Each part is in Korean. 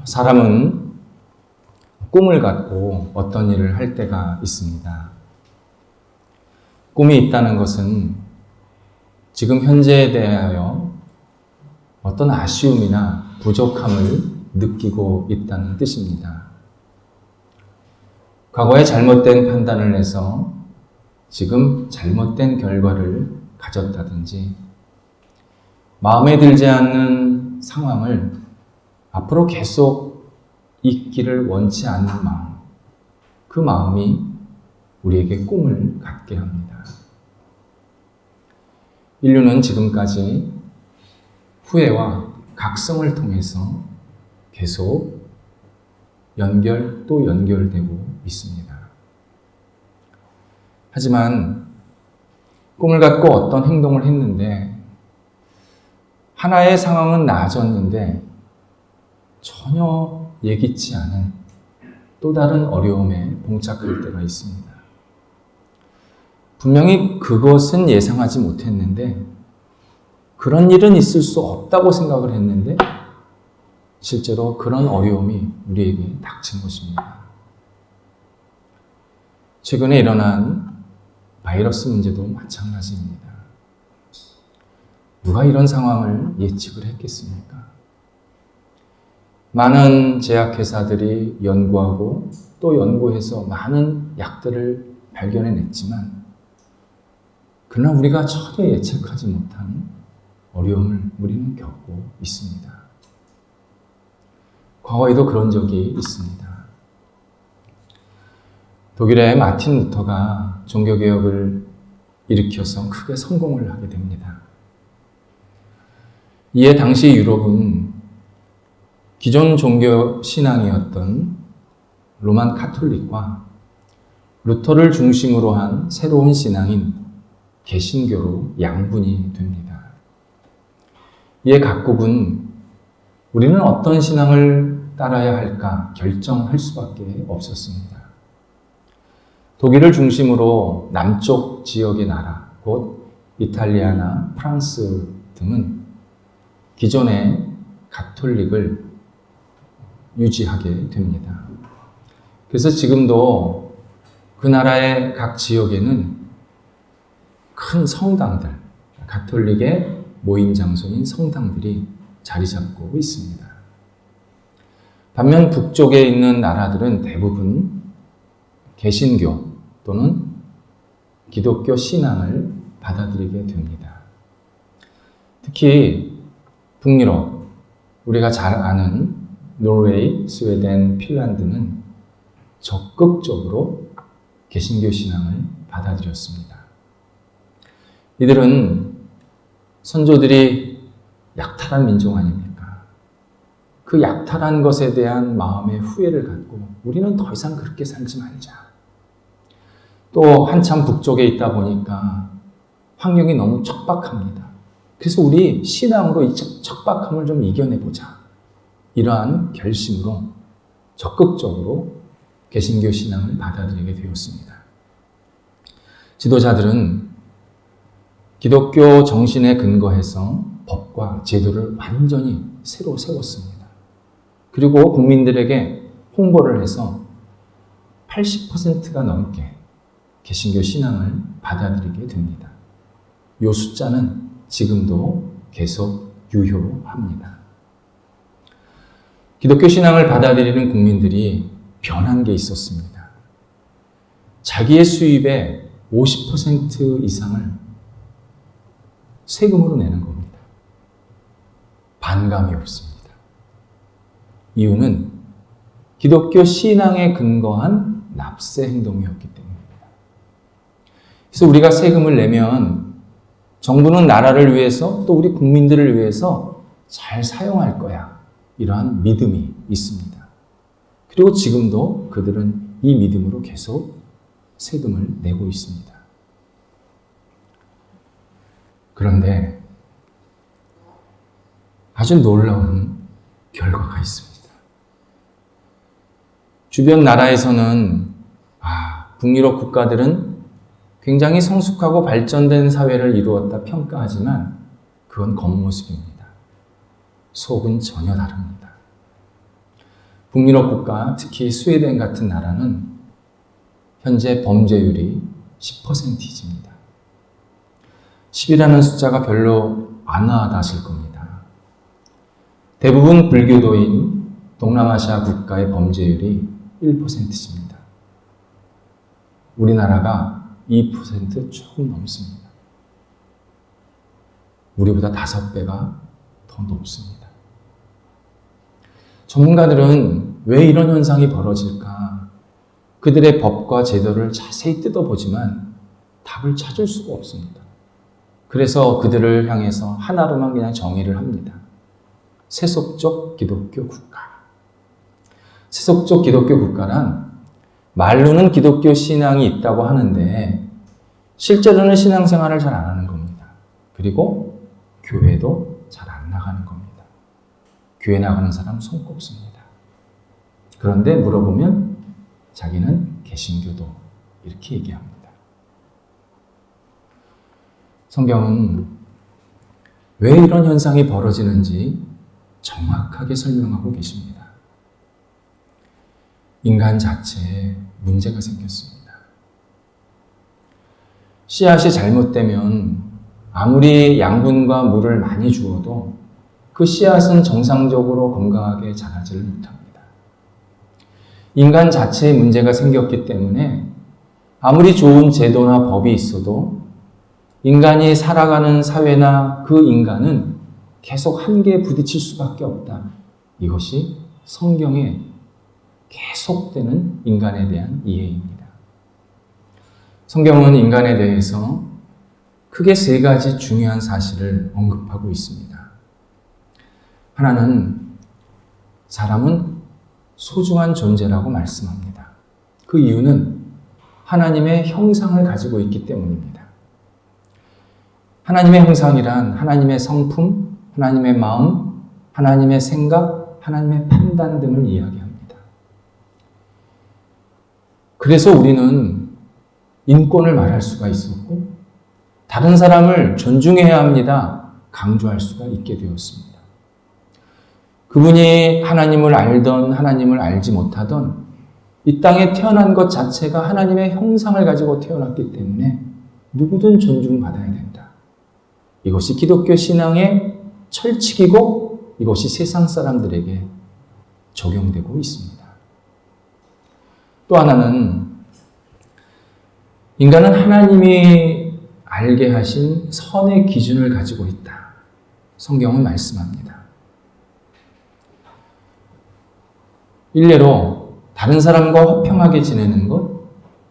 사람은 꿈을 갖고 어떤 일을 할 때가 있습니다. 꿈이 있다는 것은 지금 현재에 대하여 어떤 아쉬움이나 부족함을 느끼고 있다는 뜻입니다. 과거에 잘못된 판단을 해서 지금 잘못된 결과를 가졌다든지 마음에 들지 않는 상황을 앞으로 계속 있기를 원치 않는 마음, 그 마음이 우리에게 꿈을 갖게 합니다. 인류는 지금까지 후회와 각성을 통해서 계속 또 연결되고 있습니다. 하지만 꿈을 갖고 어떤 행동을 했는데 하나의 상황은 나아졌는데 전혀 예기치 않은 또 다른 어려움에 봉착할 때가 있습니다. 분명히 그것은 예상하지 못했는데 그런 일은 있을 수 없다고 생각을 했는데 실제로 그런 어려움이 우리에게 닥친 것입니다. 최근에 일어난 바이러스 문제도 마찬가지입니다. 누가 이런 상황을 예측을 했겠습니까? 많은 제약회사들이 연구하고 또 연구해서 많은 약들을 발견해냈지만 그러나 우리가 전혀 예측하지 못한 어려움을 우리는 겪고 있습니다. 과거에도 그런 적이 있습니다. 독일의 마틴 루터가 종교개혁을 일으켜서 크게 성공을 하게 됩니다. 이에 당시 유럽은 기존 종교 신앙이었던 로만 카톨릭과 루터를 중심으로 한 새로운 신앙인 개신교로 양분이 됩니다. 이에 각국은 우리는 어떤 신앙을 따라야 할까 결정할 수밖에 없었습니다. 독일을 중심으로 남쪽 지역의 나라, 곧 이탈리아나 프랑스 등은 기존의 가톨릭을 유지하게 됩니다. 그래서 지금도 그 나라의 각 지역에는 큰 성당들, 가톨릭의 모임 장소인 성당들이 자리 잡고 있습니다. 반면 북쪽에 있는 나라들은 대부분 개신교 또는 기독교 신앙을 받아들이게 됩니다. 특히 북유럽, 우리가 잘 아는 노르웨이, 스웨덴, 핀란드는 적극적으로 개신교 신앙을 받아들였습니다. 이들은 선조들이 약탈한 민족 아닙니까? 그 약탈한 것에 대한 마음의 후회를 갖고 우리는 더 이상 그렇게 살지 말자. 또 한참 북쪽에 있다 보니까 환경이 너무 척박합니다. 그래서 우리 신앙으로 이 척박함을 좀 이겨내보자. 이러한 결심으로 적극적으로 개신교 신앙을 받아들이게 되었습니다. 지도자들은 기독교 정신에 근거해서 법과 제도를 완전히 새로 세웠습니다. 그리고 국민들에게 홍보를 해서 80%가 넘게 개신교 신앙을 받아들이게 됩니다. 이 숫자는 지금도 계속 유효합니다. 기독교 신앙을 받아들이는 국민들이 변한 게 있었습니다. 자기의 수입의 50% 이상을 세금으로 내는 겁니다. 반감이 없습니다. 이유는 기독교 신앙에 근거한 납세 행동이었기 때문입니다. 그래서 우리가 세금을 내면 정부는 나라를 위해서 또 우리 국민들을 위해서 잘 사용할 거야. 이러한 믿음이 있습니다. 그리고 지금도 그들은 이 믿음으로 계속 세금을 내고 있습니다. 그런데 아주 놀라운 결과가 있습니다. 주변 나라에서는 북유럽 국가들은 굉장히 성숙하고 발전된 사회를 이루었다 평가하지만 그건 겉모습입니다. 속은 전혀 다릅니다. 북유럽 국가, 특히 스웨덴 같은 나라는 현재 범죄율이 10%입니다. 10이라는 숫자가 별로 안 와닿으실 겁니다. 대부분 불교도인 동남아시아 국가의 범죄율이 1%입니다. 우리나라가 2% 조금 넘습니다. 우리보다 5배가 더 높습니다. 전문가들은 왜 이런 현상이 벌어질까? 그들의 법과 제도를 자세히 뜯어보지만 답을 찾을 수가 없습니다. 그래서 그들을 향해서 하나로만 그냥 정의를 합니다. 세속적 기독교 국가. 세속적 기독교 국가란 말로는 기독교 신앙이 있다고 하는데 실제로는 신앙생활을 잘 안 하는 겁니다. 그리고 교회도 잘 안 나가는 겁니다. 교회 나가는 사람 손꼽습니다. 그런데 물어보면 자기는 개신교도 이렇게 얘기합니다. 성경은 왜 이런 현상이 벌어지는지 정확하게 설명하고 계십니다. 인간 자체에 문제가 생겼습니다. 씨앗이 잘못되면 아무리 양분과 물을 많이 주어도 그 씨앗은 정상적으로 건강하게 자라지를 못합니다. 인간 자체에 문제가 생겼기 때문에 아무리 좋은 제도나 법이 있어도 인간이 살아가는 사회나 그 인간은 계속 한계에 부딪힐 수밖에 없다. 이것이 성경에 계속되는 인간에 대한 이해입니다. 성경은 인간에 대해서 크게 3가지 중요한 사실을 언급하고 있습니다. 하나는 사람은 소중한 존재라고 말씀합니다. 그 이유는 하나님의 형상을 가지고 있기 때문입니다. 하나님의 형상이란 하나님의 성품, 하나님의 마음, 하나님의 생각, 하나님의 판단 등을 이야기합니다. 그래서 우리는 인권을 말할 수가 있었고 다른 사람을 존중해야 합니다. 강조할 수가 있게 되었습니다. 그분이 하나님을 알던 하나님을 알지 못하던 이 땅에 태어난 것 자체가 하나님의 형상을 가지고 태어났기 때문에 누구든 존중받아야 된다. 이것이 기독교 신앙의 철칙이고 이것이 세상 사람들에게 적용되고 있습니다. 또 하나는 인간은 하나님이 알게 하신 선의 기준을 가지고 있다. 성경은 말씀합니다. 일례로 다른 사람과 화평하게 지내는 것,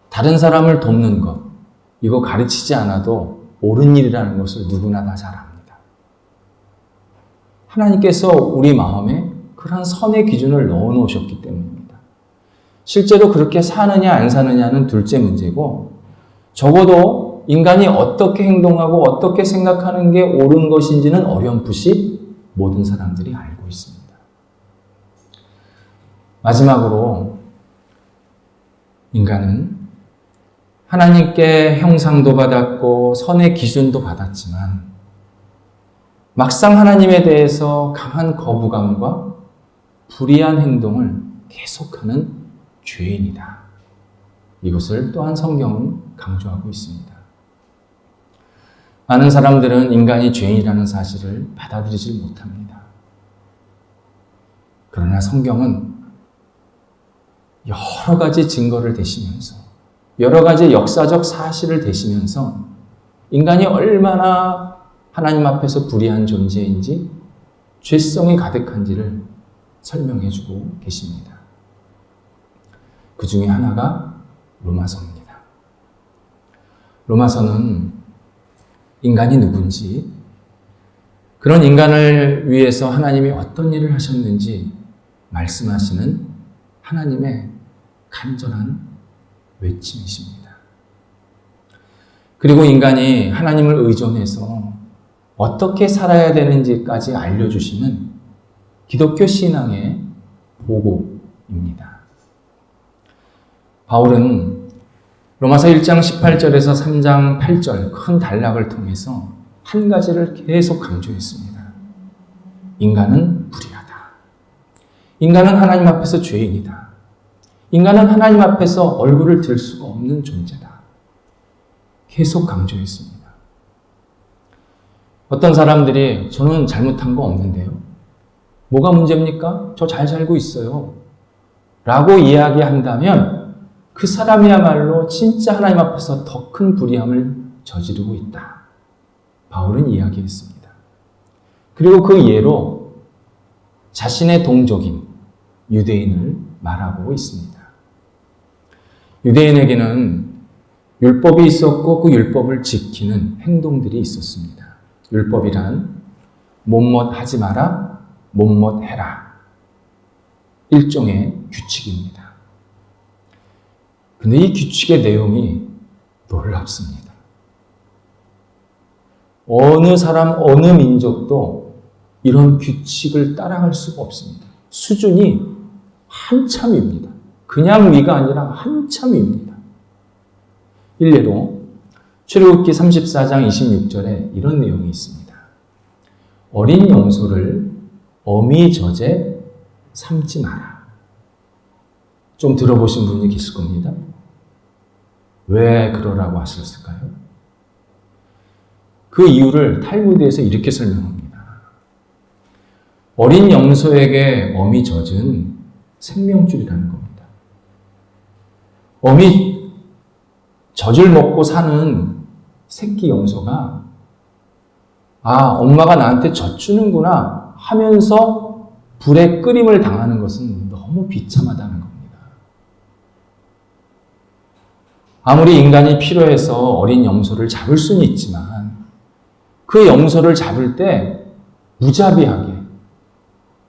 다른 사람을 돕는 것, 이거 가르치지 않아도 옳은 일이라는 것을 누구나 다 잘 압니다. 하나님께서 우리 마음에 그런 선의 기준을 넣어 놓으셨기 때문입니다. 실제로 그렇게 사느냐 안 사느냐는 둘째 문제고 적어도 인간이 어떻게 행동하고 어떻게 생각하는 게 옳은 것인지는 어렴풋이 모든 사람들이 알고 있습니다. 마지막으로 인간은 하나님께 형상도 받았고 선의 기준도 받았지만 막상 하나님에 대해서 강한 거부감과 불의한 행동을 계속하는 죄인이다. 이것을 또한 성경은 강조하고 있습니다. 많은 사람들은 인간이 죄인이라는 사실을 받아들이지 못합니다. 그러나 성경은 여러 가지 증거를 대시면서 여러 가지 역사적 사실을 대시면서 인간이 얼마나 하나님 앞에서 불의한 존재인지 죄성이 가득한지를 설명해주고 계십니다. 그 중에 하나가 로마서입니다. 로마서는 인간이 누군지, 그런 인간을 위해서 하나님이 어떤 일을 하셨는지 말씀하시는 하나님의 간절한 외침이십니다. 그리고 인간이 하나님을 의존해서 어떻게 살아야 되는지까지 알려주시는 기독교 신앙의 보고입니다. 바울은 로마서 1장 18절에서 3장 8절 큰 단락을 통해서 한 가지를 계속 강조했습니다. 인간은 불의하다. 인간은 하나님 앞에서 죄인이다. 인간은 하나님 앞에서 얼굴을 들 수가 없는 존재다. 계속 강조했습니다. 어떤 사람들이 저는 잘못한 거 없는데요. 뭐가 문제입니까? 저 잘 살고 있어요. 라고 이야기한다면 그 사람이야말로 진짜 하나님 앞에서 더 큰 불의함을 저지르고 있다. 바울은 이야기했습니다. 그리고 그 예로 자신의 동족인 유대인을 말하고 있습니다. 유대인에게는 율법이 있었고 그 율법을 지키는 행동들이 있었습니다. 율법이란 못못 하지 마라, 못못 해라. 일종의 규칙입니다. 근데 이 규칙의 내용이 놀랍습니다. 어느 사람, 어느 민족도 이런 규칙을 따라갈 수가 없습니다. 수준이 한참입니다. 그냥 위가 아니라 한참 위입니다. 일례로 출애굽기 34장 26절에 이런 내용이 있습니다. 어린 염소를 어미젖에 삼지 마라. 좀 들어보신 분이 계실 겁니다. 왜 그러라고 하셨을까요? 그 이유를 탈무드에서 이렇게 설명합니다. 어린 염소에게 어미젖은 생명줄이라는 겁니다. 어미젖을 먹고 사는 새끼 염소가 엄마가 나한테 젖 주는구나 하면서 불에 끓임을 당하는 것은 너무 비참하다는 겁니다. 아무리 인간이 필요해서 어린 염소를 잡을 수는 있지만 그 염소를 잡을 때 무자비하게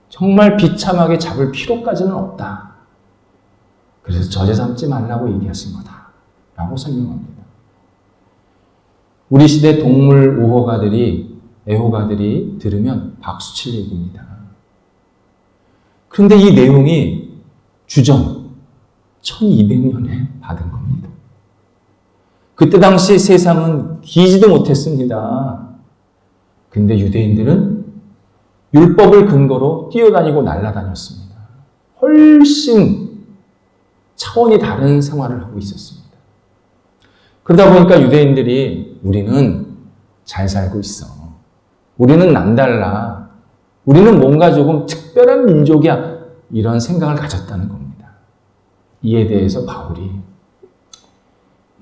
정말 비참하게 잡을 필요까지는 없다. 그래서 젖에 삼지 말라고 얘기하신 거다. 라고 설명합니다. 우리 시대 동물 애호가들이 들으면 박수칠 얘기입니다. 그런데 이 내용이 주전 1200년에 받은 겁니다. 그때 당시 세상은 기지도 못했습니다. 근데 유대인들은 율법을 근거로 뛰어다니고 날아다녔습니다. 훨씬 차원이 다른 생활을 하고 있었습니다. 그러다 보니까 유대인들이 우리는 잘 살고 있어. 우리는 남달라. 우리는 뭔가 조금 특별한 민족이야. 이런 생각을 가졌다는 겁니다. 이에 대해서 바울이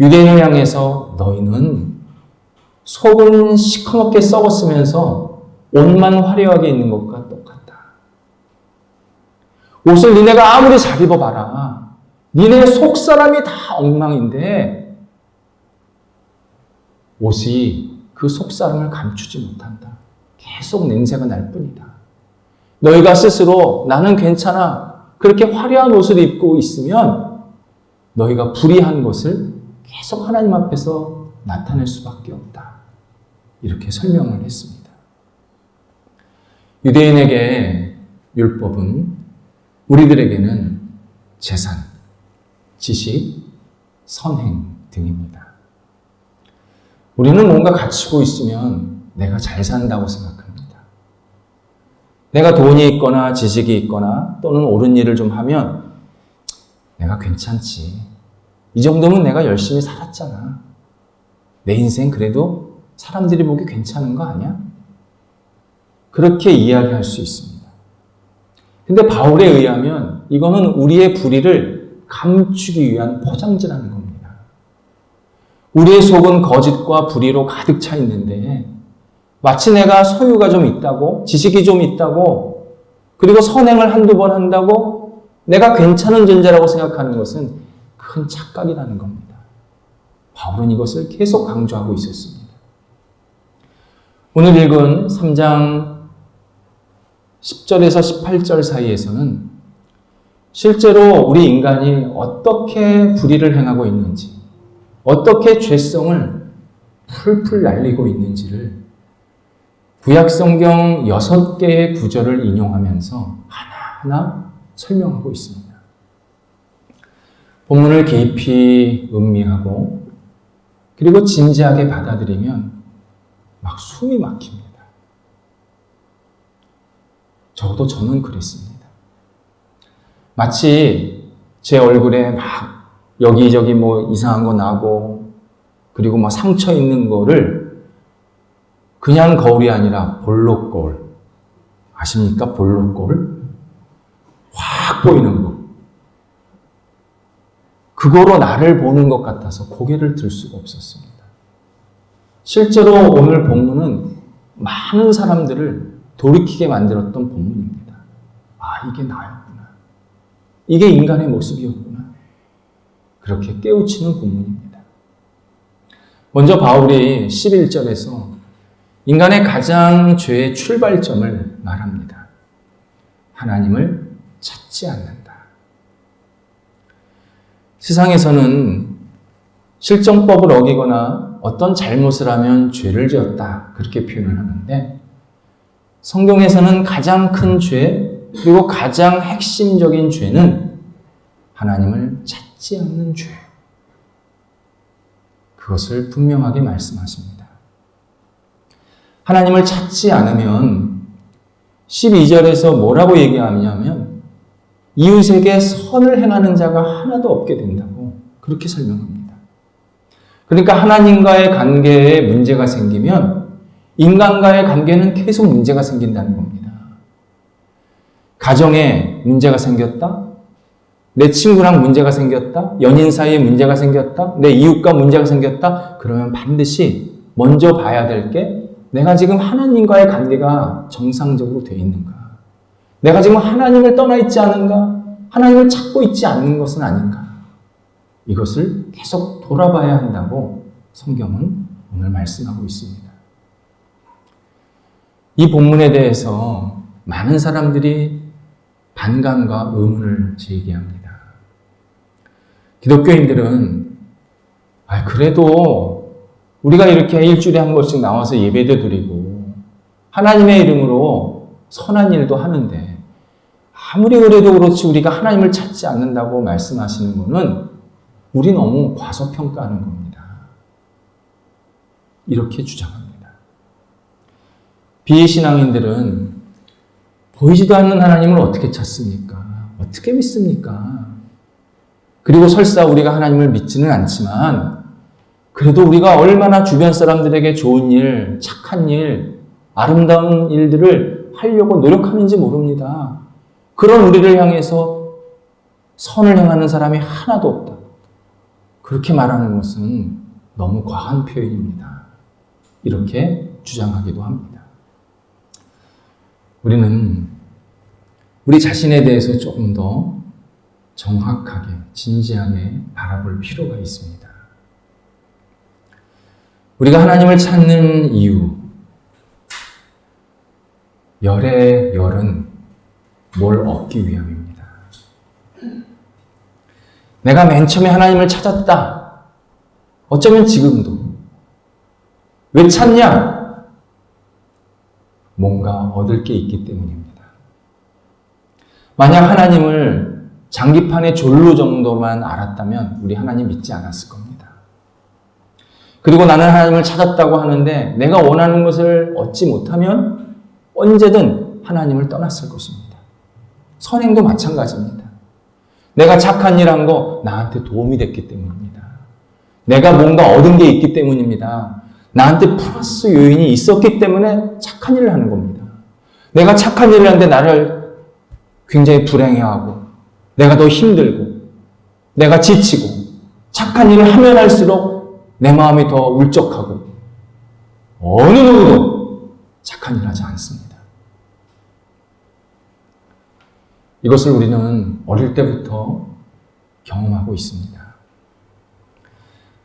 유대인을 향해서 너희는 속은 시커멓게 썩었으면서 옷만 화려하게 있는 것과 똑같다. 옷을 니네가 아무리 잘 입어봐라. 니네 속 사람이 다 엉망인데 옷이 그 속 사람을 감추지 못한다. 계속 냄새가 날 뿐이다. 너희가 스스로 나는 괜찮아. 그렇게 화려한 옷을 입고 있으면 너희가 불의한 것을 계속 하나님 앞에서 나타낼 수밖에 없다. 이렇게 설명을 했습니다. 유대인에게 율법은 우리들에게는 재산, 지식, 선행 등입니다. 우리는 뭔가 갖추고 있으면 내가 잘 산다고 생각합니다. 내가 돈이 있거나 지식이 있거나 또는 옳은 일을 좀 하면 내가 괜찮지. 이 정도면 내가 열심히 살았잖아. 내 인생 그래도 사람들이 보기 괜찮은 거 아니야? 그렇게 이야기할 수 있습니다. 근데 바울에 의하면 이거는 우리의 불의를 감추기 위한 포장지라는 겁니다. 우리의 속은 거짓과 불의로 가득 차 있는데 마치 내가 소유가 좀 있다고, 지식이 좀 있다고, 그리고 선행을 한두 번 한다고 내가 괜찮은 존재라고 생각하는 것은 큰 착각이라는 겁니다. 바울은 이것을 계속 강조하고 있었습니다. 오늘 읽은 3장 10절에서 18절 사이에서는 실제로 우리 인간이 어떻게 불의를 행하고 있는지, 어떻게 죄성을 풀풀 날리고 있는지를 구약성경 6개의 구절을 인용하면서 하나하나 설명하고 있습니다. 본문을 깊이 음미하고 그리고 진지하게 받아들이면 막 숨이 막힙니다. 적어도 저는 그랬습니다. 마치 제 얼굴에 막 여기저기 뭐 이상한 거 나고 그리고 뭐 상처 있는 거를 그냥 거울이 아니라 볼록 거울. 아십니까? 볼록 거울? 확 보이는 거. 그거로 나를 보는 것 같아서 고개를 들 수가 없었습니다. 실제로 오늘 본문은 많은 사람들을 돌이키게 만들었던 본문입니다. 아, 이게 나였구나. 이게 인간의 모습이었구나. 그렇게 깨우치는 본문입니다. 먼저 바울이 11절에서 인간의 가장 죄의 출발점을 말합니다. 하나님을 찾지 않는다. 세상에서는 실정법을 어기거나 어떤 잘못을 하면 죄를 지었다. 그렇게 표현을 하는데 성경에서는 가장 큰 죄, 그리고 가장 핵심적인 죄는 하나님을 찾지 않는 죄. 그것을 분명하게 말씀하십니다. 하나님을 찾지 않으면 12절에서 뭐라고 얘기하냐면 이웃에게 선을 행하는 자가 하나도 없게 된다고 그렇게 설명합니다. 그러니까 하나님과의 관계에 문제가 생기면 인간과의 관계는 계속 문제가 생긴다는 겁니다. 가정에 문제가 생겼다? 내 친구랑 문제가 생겼다? 연인 사이에 문제가 생겼다? 내 이웃과 문제가 생겼다? 그러면 반드시 먼저 봐야 될 게 내가 지금 하나님과의 관계가 정상적으로 되어 있는가? 내가 지금 하나님을 떠나 있지 않은가? 하나님을 찾고 있지 않는 것은 아닌가? 이것을 계속 돌아봐야 한다고 성경은 오늘 말씀하고 있습니다. 이 본문에 대해서 많은 사람들이 반감과 의문을 제기합니다. 기독교인들은 그래도 우리가 이렇게 일주일에 한 번씩 나와서 예배도 드리고 하나님의 이름으로 선한 일도 하는데 아무리 그래도 그렇지 우리가 하나님을 찾지 않는다고 말씀하시는 분은 우리 너무 과소평가하는 겁니다. 이렇게 주장합니다. 비신앙인들은 보이지도 않는 하나님을 어떻게 찾습니까? 어떻게 믿습니까? 그리고 설사 우리가 하나님을 믿지는 않지만 그래도 우리가 얼마나 주변 사람들에게 좋은 일, 착한 일, 아름다운 일들을 하려고 노력하는지 모릅니다. 그런 우리를 향해서 선을 행하는 사람이 하나도 없다. 그렇게 말하는 것은 너무 과한 표현입니다. 이렇게 주장하기도 합니다. 우리는 우리 자신에 대해서 조금 더 정확하게, 진지하게 바라볼 필요가 있습니다. 우리가 하나님을 찾는 이유, 열의 열은 뭘 얻기 위함입니다. 내가 맨 처음에 하나님을 찾았다. 어쩌면 지금도. 왜 찾냐? 뭔가 얻을 게 있기 때문입니다. 만약 하나님을 장기판의 졸로 정도만 알았다면 우리 하나님 믿지 않았을 겁니다. 그리고 나는 하나님을 찾았다고 하는데 내가 원하는 것을 얻지 못하면 언제든 하나님을 떠났을 것입니다. 선행도 마찬가지입니다. 내가 착한 일 한 거 나한테 도움이 됐기 때문입니다. 내가 뭔가 얻은 게 있기 때문입니다. 나한테 플러스 요인이 있었기 때문에 착한 일을 하는 겁니다. 내가 착한 일을 하는데 나를 굉장히 불행해하고 내가 더 힘들고 내가 지치고 착한 일을 하면 할수록 내 마음이 더 울적하고 어느 누구도 착한 일 하지 않습니다. 이것을 우리는 어릴 때부터 경험하고 있습니다.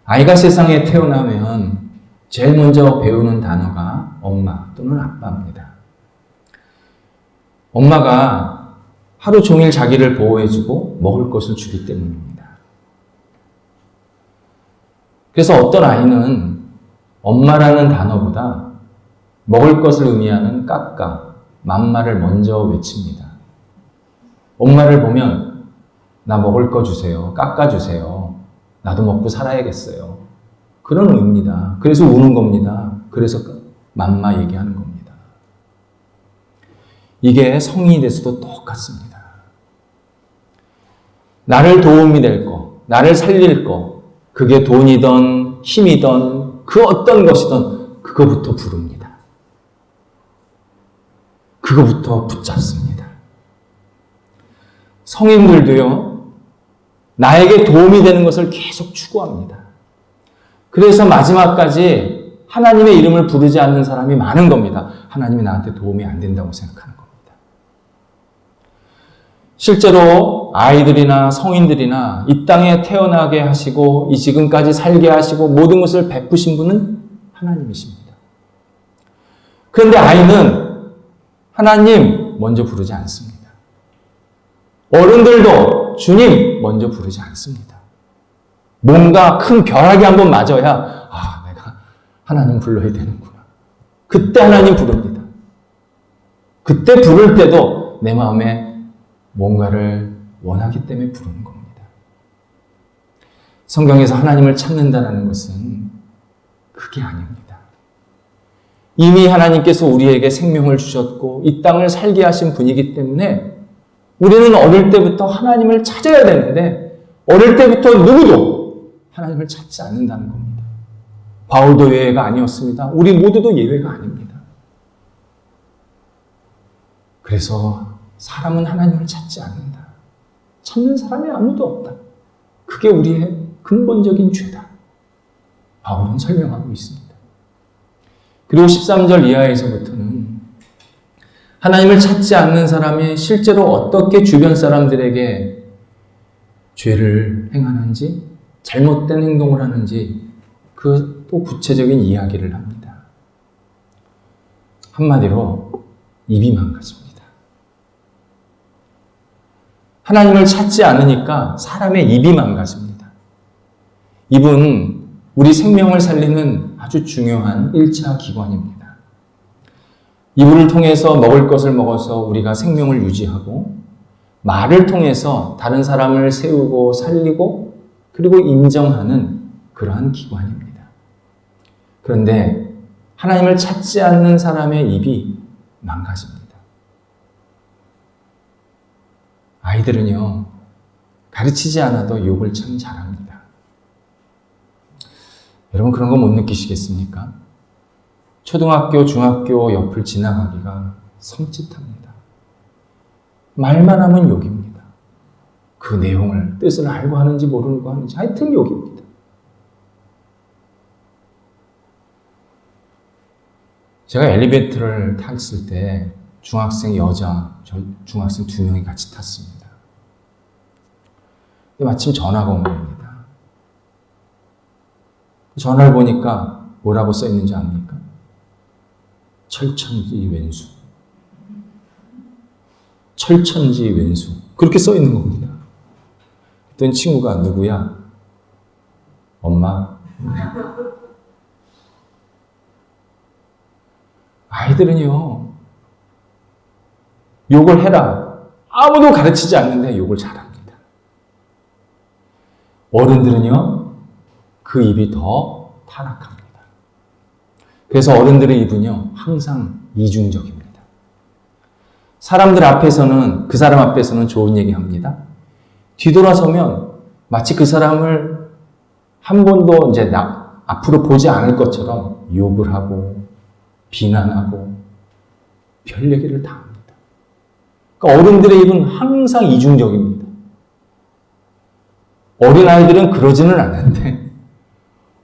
아이가 세상에 태어나면 제일 먼저 배우는 단어가 엄마 또는 아빠입니다. 엄마가 하루 종일 자기를 보호해주고 먹을 것을 주기 때문입니다. 그래서 어떤 아이는 엄마라는 단어보다 먹을 것을 의미하는 까까, 맘마를 먼저 외칩니다. 엄마를 보면 나 먹을 거 주세요. 깎아주세요. 나도 먹고 살아야겠어요. 그런 의미입니다. 그래서 우는 겁니다. 그래서 맘마 얘기하는 겁니다. 이게 성인이 돼서도 똑같습니다. 나를 도움이 될 거, 나를 살릴 거, 그게 돈이든 힘이든 그 어떤 것이든 그거부터 부릅니다. 그거부터 붙잡습니다. 성인들도요, 나에게 도움이 되는 것을 계속 추구합니다. 그래서 마지막까지 하나님의 이름을 부르지 않는 사람이 많은 겁니다. 하나님이 나한테 도움이 안 된다고 생각하는 겁니다. 실제로 아이들이나 성인들이나 이 땅에 태어나게 하시고 이 지금까지 살게 하시고 모든 것을 베푸신 분은 하나님이십니다. 그런데 아이는 하나님 먼저 부르지 않습니다. 어른들도 주님 먼저 부르지 않습니다. 뭔가 큰 벼락이 한번 맞아야 내가 하나님 불러야 되는구나. 그때 하나님 부릅니다. 그때 부를 때도 내 마음에 뭔가를 원하기 때문에 부르는 겁니다. 성경에서 하나님을 찾는다는 것은 그게 아닙니다. 이미 하나님께서 우리에게 생명을 주셨고 이 땅을 살게 하신 분이기 때문에 우리는 어릴 때부터 하나님을 찾아야 되는데 어릴 때부터 누구도 하나님을 찾지 않는다는 겁니다. 바울도 예외가 아니었습니다. 우리 모두도 예외가 아닙니다. 그래서 사람은 하나님을 찾지 않는다. 찾는 사람이 아무도 없다. 그게 우리의 근본적인 죄다. 바울은 설명하고 있습니다. 그리고 13절 이하에서부터는 하나님을 찾지 않는 사람이 실제로 어떻게 주변 사람들에게 죄를 행하는지 잘못된 행동을 하는지 그 또 구체적인 이야기를 합니다. 한마디로 입이 망가집니다. 하나님을 찾지 않으니까 사람의 입이 망가집니다. 입은 우리 생명을 살리는 아주 중요한 1차 기관입니다. 입을 통해서 먹을 것을 먹어서 우리가 생명을 유지하고 말을 통해서 다른 사람을 세우고 살리고 그리고 인정하는 그러한 기관입니다. 그런데 하나님을 찾지 않는 사람의 입이 망가집니다. 아이들은요, 가르치지 않아도 욕을 참 잘합니다. 여러분 그런 거 못 느끼시겠습니까? 초등학교, 중학교 옆을 지나가기가 섬찟합니다. 말만 하면 욕입니다. 그 내용을, 뜻을 알고 하는지 모르고 하는지 하여튼 욕입니다. 제가 엘리베이터를 탔을 때 중학생 여자, 중학생 2명이 같이 탔습니다. 마침 전화가 온 겁니다. 전화를 보니까 뭐라고 써 있는지 압니까? 철천지 왼수. 철천지 왼수. 그렇게 써 있는 겁니다. 그랬더니 친구가 누구야? 엄마. 아이들은요, 욕을 해라. 아무도 가르치지 않는데 욕을 잘합니다. 어른들은요, 그 입이 더 타락합니다. 그래서 어른들의 입은요, 항상 이중적입니다. 사람들 앞에서는, 그 사람 앞에서는 좋은 얘기 합니다. 뒤돌아서면 마치 그 사람을 한 번도 이제 앞으로 보지 않을 것처럼 욕을 하고, 비난하고 별 얘기를 다 합니다. 그러니까 어른들의 입은 항상 이중적입니다. 어린아이들은 그러지는 않는데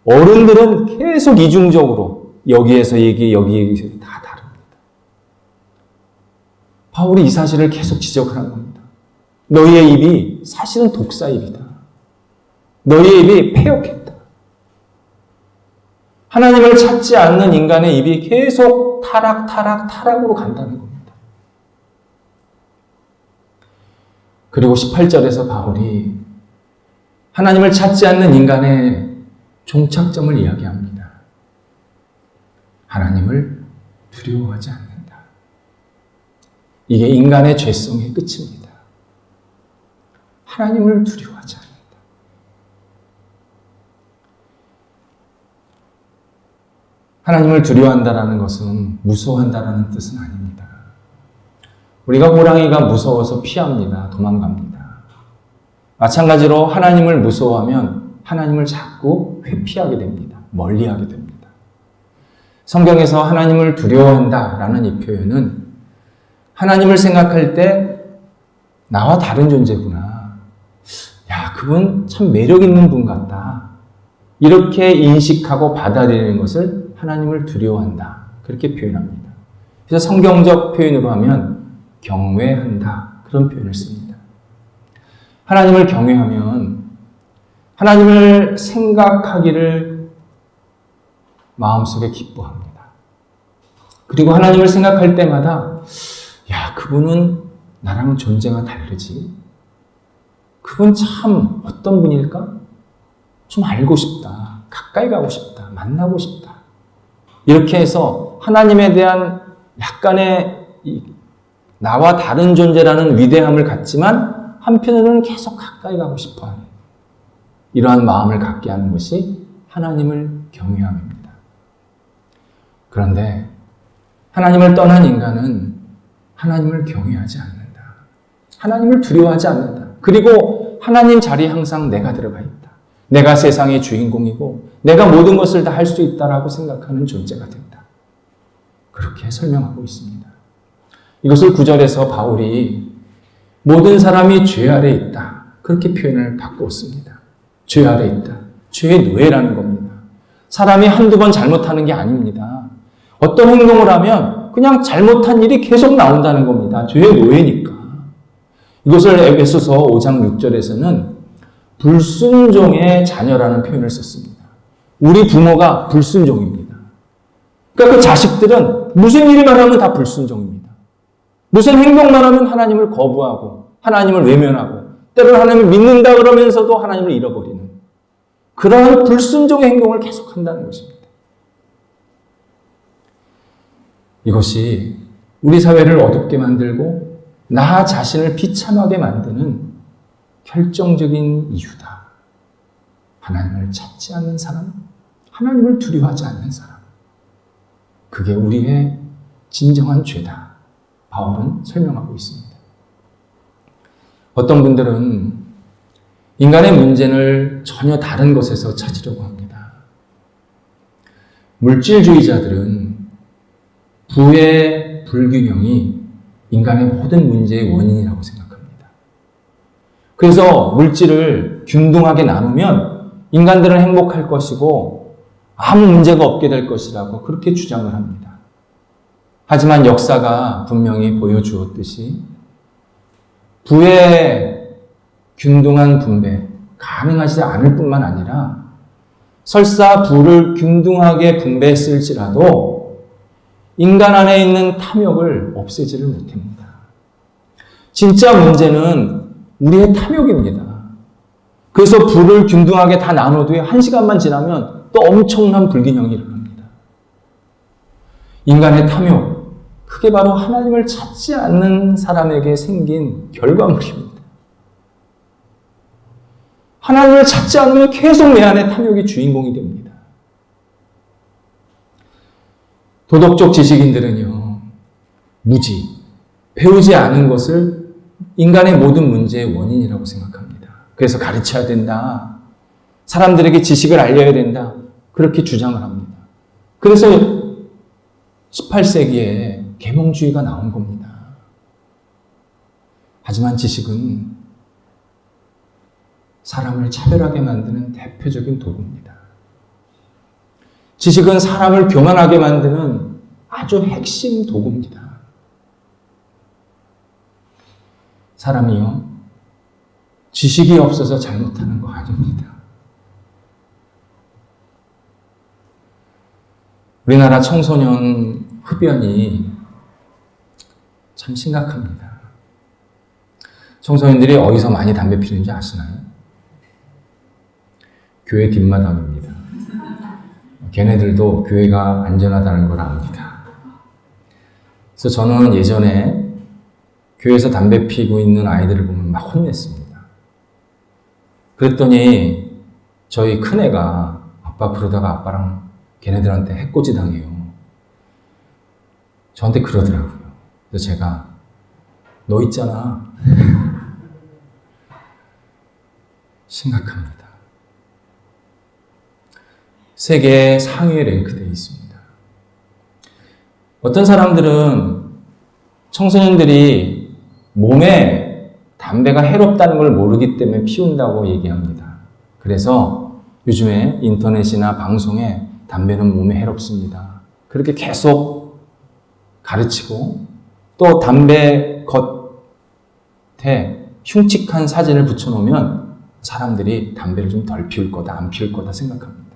어른들은 계속 이중적으로 여기에서 얘기, 여기 얘기 다 다릅니다. 바울이 이 사실을 계속 지적하는 겁니다. 너희의 입이 사실은 독사입이다. 너희의 입이 패역했다. 하나님을 찾지 않는 인간의 입이 계속 타락으로 간다는 겁니다. 그리고 18절에서 바울이 하나님을 찾지 않는 인간의 종착점을 이야기합니다. 하나님을 두려워하지 않는다. 이게 인간의 죄성의 끝입니다. 하나님을 두려워하지 않는다. 하나님을 두려워한다는 것은 무서워한다는 뜻은 아닙니다. 우리가 호랑이가 무서워서 피합니다. 도망갑니다. 마찬가지로 하나님을 무서워하면 하나님을 자꾸 회피하게 됩니다. 멀리하게 됩니다. 성경에서 하나님을 두려워한다라는 이 표현은 하나님을 생각할 때 나와 다른 존재구나. 야, 그분 참 매력 있는 분 같다. 이렇게 인식하고 받아들이는 것을 하나님을 두려워한다. 그렇게 표현합니다. 그래서 성경적 표현으로 하면 경외한다. 그런 표현을 씁니다. 하나님을 경외하면 하나님을 생각하기를 마음속에 기뻐합니다. 그리고 하나님을 생각할 때마다 야, 그분은 나랑 존재가 다르지. 그분 참 어떤 분일까? 좀 알고 싶다. 가까이 가고 싶다. 만나고 싶다. 이렇게 해서 하나님에 대한 약간의 나와 다른 존재라는 위대함을 갖지만 한편으로는 계속 가까이 가고 싶어하는 이러한 마음을 갖게 하는 것이 하나님을 경외함입니다. 그런데 하나님을 떠난 인간은 하나님을 경외하지 않는다. 하나님을 두려워하지 않는다. 그리고 하나님 자리에 항상 내가 들어가 있다. 내가 세상의 주인공이고 내가 모든 것을 다 할 수 있다라고 생각하는 존재가 된다. 그렇게 설명하고 있습니다. 이것을 9절에서 바울이 모든 사람이 죄 아래 있다. 그렇게 표현을 바꾸었습니다. 죄 아래 있다. 죄의 노예라는 겁니다. 사람이 한두 번 잘못하는 게 아닙니다. 어떤 행동을 하면 그냥 잘못한 일이 계속 나온다는 겁니다. 죄의 노예니까. 이것을 에베소서 5장 6절에서는 불순종의 자녀라는 표현을 썼습니다. 우리 부모가 불순종입니다. 그러니까 그 자식들은 무슨 일만 하면 다 불순종입니다. 무슨 행동만 하면 하나님을 거부하고 하나님을 외면하고 때로는 하나님을 믿는다 그러면서도 하나님을 잃어버리는 그러한 불순종의 행동을 계속한다는 것입니다. 이것이 우리 사회를 어둡게 만들고 나 자신을 비참하게 만드는 결정적인 이유다. 하나님을 찾지 않는 사람, 하나님을 두려워하지 않는 사람. 그게 우리의 진정한 죄다. 바울은 설명하고 있습니다. 어떤 분들은 인간의 문제를 전혀 다른 것에서 찾으려고 합니다. 물질주의자들은 부의 불균형이 인간의 모든 문제의 원인이라고 생각합니다. 그래서 물질을 균등하게 나누면 인간들은 행복할 것이고 아무 문제가 없게 될 것이라고 그렇게 주장을 합니다. 하지만 역사가 분명히 보여주었듯이 부의 균등한 분배 가능하지 않을 뿐만 아니라 설사 부를 균등하게 분배했을지라도 인간 안에 있는 탐욕을 없애지를 못합니다. 진짜 문제는 우리의 탐욕입니다. 그래서 부를 균등하게 다 나눠도 1시간만 지나면 또 엄청난 불균형이 일어납니다. 인간의 탐욕, 그게 바로 하나님을 찾지 않는 사람에게 생긴 결과물입니다. 하나님을 찾지 않으면 계속 내 안에 탐욕이 주인공이 됩니다. 도덕적 지식인들은요, 무지, 배우지 않은 것을 인간의 모든 문제의 원인이라고 생각합니다. 그래서 가르쳐야 된다. 사람들에게 지식을 알려야 된다. 그렇게 주장을 합니다. 그래서 18세기에 계몽주의가 나온 겁니다. 하지만 지식은 사람을 차별하게 만드는 대표적인 도구입니다. 지식은 사람을 교만하게 만드는 아주 핵심 도구입니다. 사람이요, 지식이 없어서 잘못하는 거 아닙니다. 우리나라 청소년 흡연이 참 심각합니다. 청소년들이 어디서 많이 담배 피우는지 아시나요? 교회 뒷마당입니다. 걔네들도 교회가 안전하다는 걸 압니다. 그래서 저는 예전에 교회에서 담배 피우고 있는 아이들을 보면 막 혼냈습니다. 그랬더니 저희 큰애가 아빠 그러다가 아빠랑 걔네들한테 해코지 당해요. 저한테 그러더라고요. 그래서 제가 너 있잖아. 심각합니다. 세계 상위에 랭크되어 있습니다. 어떤 사람들은 청소년들이 몸에 담배가 해롭다는 걸 모르기 때문에 피운다고 얘기합니다. 그래서 요즘에 인터넷이나 방송에 담배는 몸에 해롭습니다. 그렇게 계속 가르치고 또 담배 겉에 흉측한 사진을 붙여놓으면 사람들이 담배를 좀 덜 피울 거다, 안 피울 거다 생각합니다.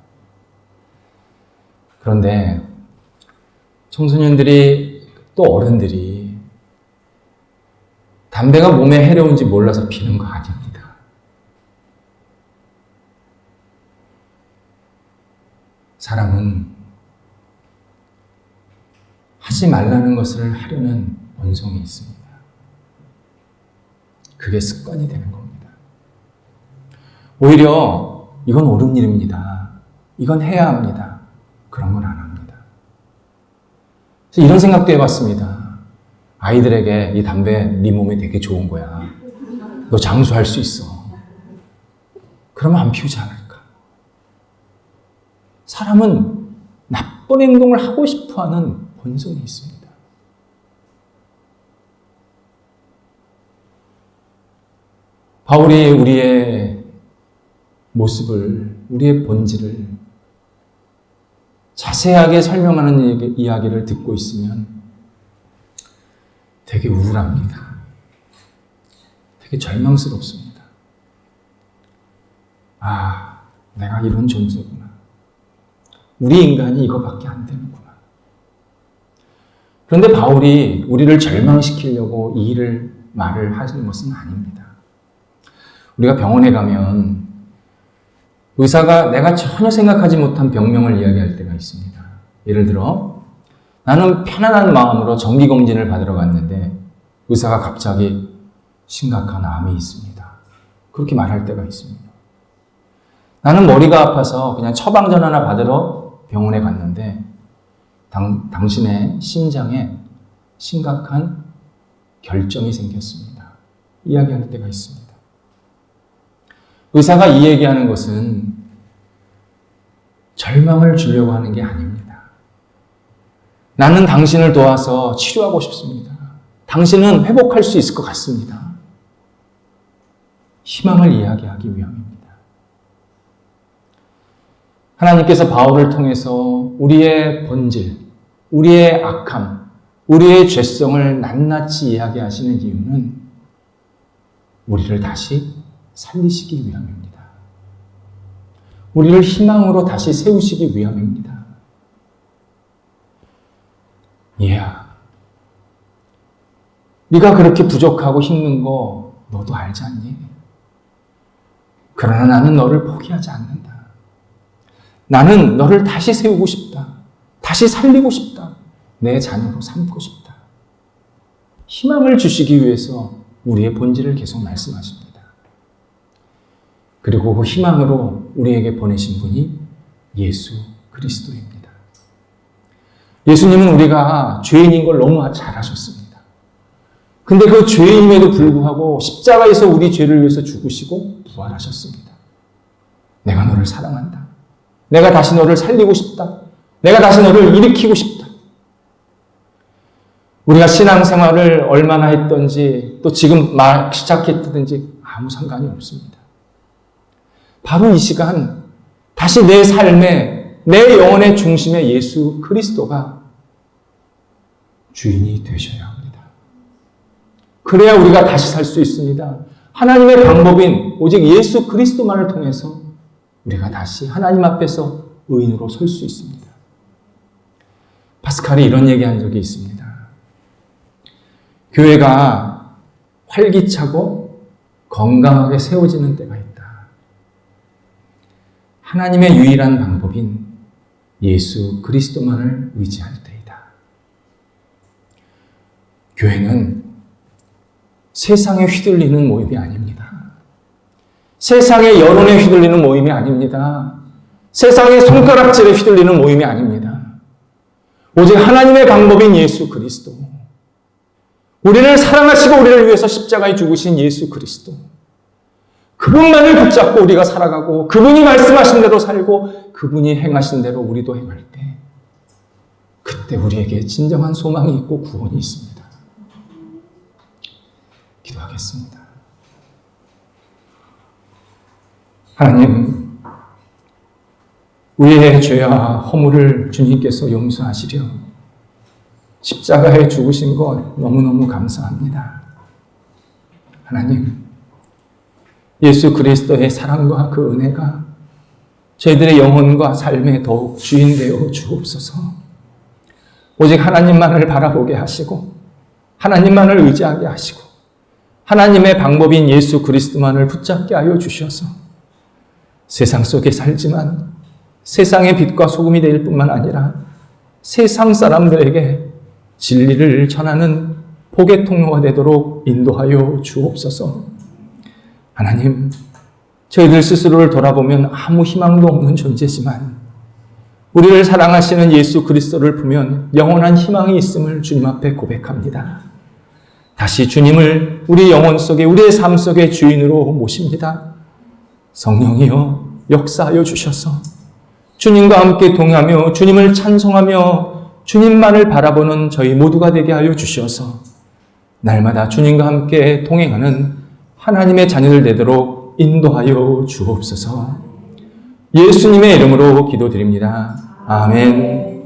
그런데 청소년들이 또 어른들이 담배가 몸에 해로운지 몰라서 피는 거 아닙니다. 사람은 하지 말라는 것을 하려는 본성이 있습니다. 그게 습관이 되는 겁니다. 오히려 이건 옳은 일입니다. 이건 해야 합니다. 그런 건 안 합니다. 그래서 이런 생각도 해봤습니다. 아이들에게 이 담배 네 몸에 되게 좋은 거야. 너 장수할 수 있어. 그러면 안 피우지 않을까? 사람은 나쁜 행동을 하고 싶어하는 본성이 있습니다. 바울이 우리의 모습을, 우리의 본질을 자세하게 설명하는 이야기를 듣고 있으면 되게 우울합니다. 되게 절망스럽습니다. 아, 내가 이런 존재구나. 우리 인간이 이거밖에 안 되는구나. 그런데 바울이 우리를 절망시키려고 이 말을 하시는 것은 아닙니다. 우리가 병원에 가면 의사가 내가 전혀 생각하지 못한 병명을 이야기할 때가 있습니다. 예를 들어 나는 편안한 마음으로 정기검진을 받으러 갔는데 의사가 갑자기 심각한 암이 있습니다. 그렇게 말할 때가 있습니다. 나는 머리가 아파서 그냥 처방전 하나 받으러 병원에 갔는데 당신의 심장에 심각한 결점이 생겼습니다. 이야기할 때가 있습니다. 의사가 이 얘기하는 것은 절망을 주려고 하는 게 아닙니다. 나는 당신을 도와서 치료하고 싶습니다. 당신은 회복할 수 있을 것 같습니다. 희망을 이야기하기 위함입니다. 하나님께서 바울을 통해서 우리의 본질, 우리의 악함, 우리의 죄성을 낱낱이 이야기하시는 이유는 우리를 다시 살리시기 위함입니다. 우리를 희망으로 다시 세우시기 위함입니다. 네가 그렇게 부족하고 힘든 거 너도 알지 않니? 그러나 나는 너를 포기하지 않는다. 나는 너를 다시 세우고 싶다. 다시 살리고 싶다. 내 자녀로 삼고 싶다. 희망을 주시기 위해서 우리의 본질을 계속 말씀하십니다. 그리고 그 희망으로 우리에게 보내신 분이 예수 그리스도입니다. 예수님은 우리가 죄인인 걸 너무 잘 아셨습니다. 근데 그 죄인임에도 불구하고 십자가에서 우리 죄를 위해서 죽으시고 부활하셨습니다. 내가 너를 사랑한다. 내가 다시 너를 살리고 싶다. 내가 다시 너를 일으키고 싶다. 우리가 신앙생활을 얼마나 했던지 또 지금 막 시작했든지 아무 상관이 없습니다. 바로 이 시간 다시 내 삶에 내 영혼의 중심에 예수 그리스도가 주인이 되셔야 합니다. 그래야 우리가 다시 살 수 있습니다. 하나님의 방법인 오직 예수 그리스도만을 통해서 우리가 다시 하나님 앞에서 의인으로 설 수 있습니다. 파스칼이 이런 얘기한 적이 있습니다. 교회가 활기차고 건강하게 세워지는 때가 있다. 하나님의 유일한 방법인 예수 그리스도만을 의지할 때이다. 교회는 세상에 휘둘리는 모임이 아닙니다. 세상의 여론에 휘둘리는 모임이 아닙니다. 세상의 손가락질에 휘둘리는 모임이 아닙니다. 오직 하나님의 방법인 예수 그리스도, 우리를 사랑하시고 우리를 위해서 십자가에 죽으신 예수 그리스도, 그분만을 붙잡고 우리가 살아가고 그분이 말씀하신 대로 살고 그분이 행하신 대로 우리도 행할 때 그때 우리에게 진정한 소망이 있고 구원이 있습니다. 기도하겠습니다. 하나님, 우리의 죄와 허물을 주님께서 용서하시려 십자가에 죽으신 것 너무너무 감사합니다. 하나님, 예수 그리스도의 사랑과 그 은혜가 저희들의 영혼과 삶에 더욱 주인 되어 주옵소서. 오직 하나님만을 바라보게 하시고 하나님만을 의지하게 하시고 하나님의 방법인 예수 그리스도만을 붙잡게 하여 주셔서 세상 속에 살지만 세상의 빛과 소금이 될 뿐만 아니라 세상 사람들에게 진리를 전하는 복의 통로가 되도록 인도하여 주옵소서. 하나님, 저희들 스스로를 돌아보면 아무 희망도 없는 존재지만 우리를 사랑하시는 예수 그리스도를 보면 영원한 희망이 있음을 주님 앞에 고백합니다. 다시 주님을 우리 영혼 속에, 우리의 삶 속에 주인으로 모십니다. 성령이여 역사하여 주셔서 주님과 함께 동하며 주님을 찬송하며 주님만을 바라보는 저희 모두가 되게 하여 주셔서 날마다 주님과 함께 동행하는 하나님의 자녀들 되도록 인도하여 주옵소서. 예수님의 이름으로 기도드립니다. 아멘.